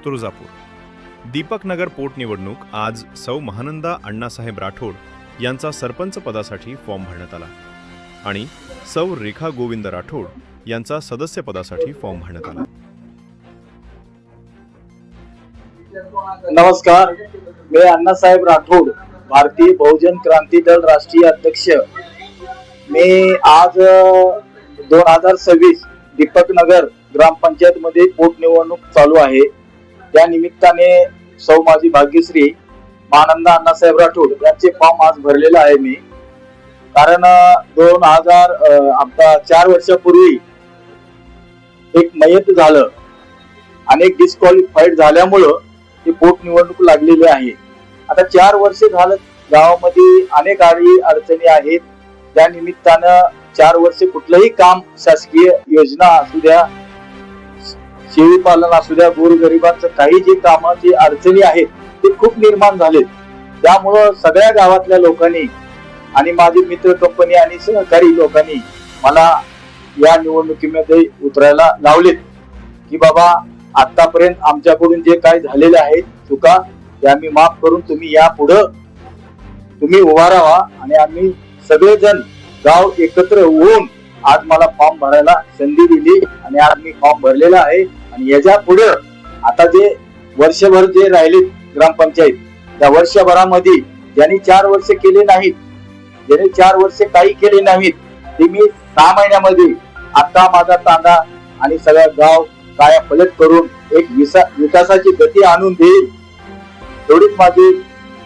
तुळजापूर. दीपकनगर पोटनिवडणूक आज सौ महानंदा अण्णासाहेब राठोड यांचा सरपंच पदासाठी फॉर्म भरण्यात आला आणि सौ रेखा गोविंद राठोड यांचा सदस्य पदासाठी फॉर्म भरण्यात आला. नमस्कार, मी अण्णासाहेब राठोड, भारतीय बहुजन क्रांती दल राष्ट्रीय अध्यक्ष. मी आज 2026 दीपकनगर ग्रामपंचायत मध्ये पोटनिवडणूक चालू आहे. त्या निमित्ताने सौ माझी भाग्यश्री महानंदा अण्णासाहेब राठोड यांचे फॉर्म आज भरलेला आहे मी. कारण 4 वर्षापूर्वी एक मयत झालं, अनेक डिस्क्वालिफाईड झाल्यामुळं ही पोटनिवडणूक लागलेली आहे. आता 4 वर्ष झालं, गावामध्ये अनेक अडचणी आहेत. त्या निमित्तानं 4 वर्ष कुठलंही काम, शासकीय योजना असू द्या, शेळी पालन असू द्या, गोरगरिबांचं काही जे कामाची अडचणी आहेत ते खूप निर्माण झालेत. त्यामुळं सगळ्या गावातल्या लोकांनी आणि माझे मित्र कंपनी आणि सहकारी लोकांनी मला या निवडणुकीमध्ये उतरायला लावलेत की बाबा, आतापर्यंत आमच्याकडून जे काय झालेले आहेत चुका, त्या आम्ही माफ करून तुम्ही यापुढं तुम्ही उभा राहा. आणि आम्ही सगळेजण गाव एकत्र होऊन आज मला फॉर्म भरायला संधी दिली आणि आज मी फॉर्म भरलेला आहे. आणि याच्या पुढे आता जे वर्षभर जे राहिले ग्रामपंचायत, त्या वर्षभरामध्ये ज्यांनी 4 वर्ष केले नाहीत, ज्यांनी 4 वर्ष काही केले नाहीत, ते मी 6 महिन्यामध्ये आता माझा तांडा आणि सगळं गाव काया पलट करून एक विकासाची गती आणून देईल, एवढीच माझी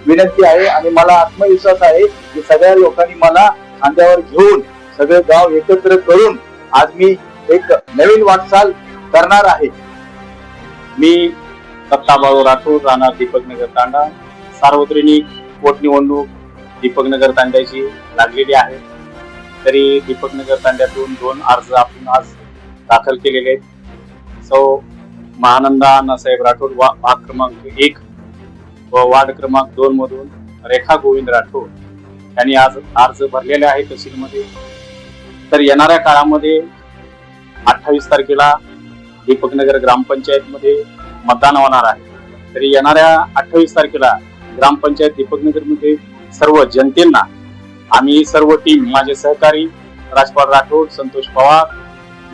विनंती आहे. आणि मला आत्मविश्वास आहे की सगळ्या लोकांनी मला खांद्यावर घेऊन सगळे गाव एकत्र करून आज मी एक नवीन वाटचाल करणार आहे. मी दत्ताभाऊ राठोड, राहणार दीपकनगर तांडा. सार्वत्रिक पोटनिवडणूक दीपकनगर तांड्याची लागलेली आहे. तरी दीपकनगर तांड्यातून 2 अर्ज आपण आज दाखल केलेले आहेत. सौ महानंदा अण्णासाहेब राठोड भाग क्रमांक 1 व वार्ड क्रमांक 2 मधून रेखा गोविंद राठोड यांनी आज अर्ज भरलेले आहे तहसीलमध्ये. तर येणाऱ्या काळामध्ये 28 तारखेला दीपकनगर ग्रामपंचायत मध्ये मतदान होणार आहे. तरी येणाऱ्या 28 तारखेला ग्रामपंचायत दीपकनगर मध्ये सर्व जनतेला आम्ही सर्व टीम, माझे सहकारी राजपाल राठोड, संतोष पवार,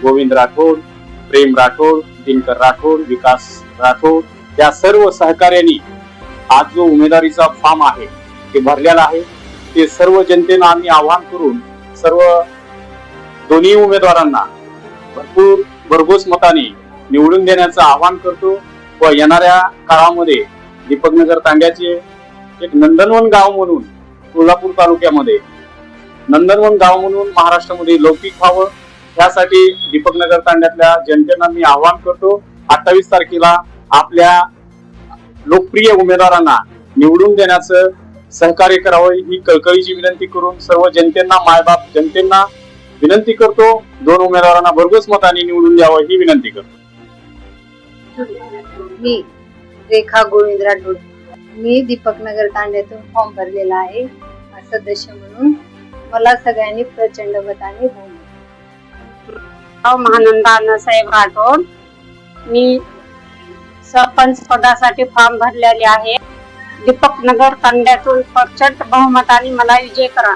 गोविंद राठोड, प्रेम राठोड, दिनकर राठोड, विकास राठोड या सर्व सहकार्यांनी आज जो उमेदवारीचा फॉर्म आहे ते भरलेला आहे. ते सर्व जनतेला आम्ही आवाहन करून सर्व दोन्ही उमेदवारांना भरघोस मताने निवडून देण्याचं आवाहन करतो. व येणाऱ्या काळामध्ये दीपकनगर तांड्याचे एक नंदनवन गाव म्हणून तुळजापूर तालुक्यामध्ये नंदनवन गाव म्हणून महाराष्ट्रामध्ये लौकिक व्हावं, यासाठी दीपकनगर तांड्यातल्या जनतेला मी आवाहन करतो. 28 तारखेला आपल्या लोकप्रिय उमेदवारांना निवडून देण्याचं सहकार्य करावं ही कळकळीची विनंती करून सर्व जनतेला, मायबाप जनतेला विनंती करतो. 2 उमेदवारांना भरघोस मताने निवडून द्यावं ही विनंती करतो. मी रेखा गोविंद राठोड, मी दीपकनगर तांड्यातून फॉर्म भरलेला आहे सदस्य म्हणून. मला सगळ्यांनी प्रचंड मताने महानंदा अण्णासाहेब राठोड, मी सरपंच पदासाठी फॉर्म भरलेले आहे. दीपकनगर तांड्यातून प्रचंड बहुमताने मला विजय करा.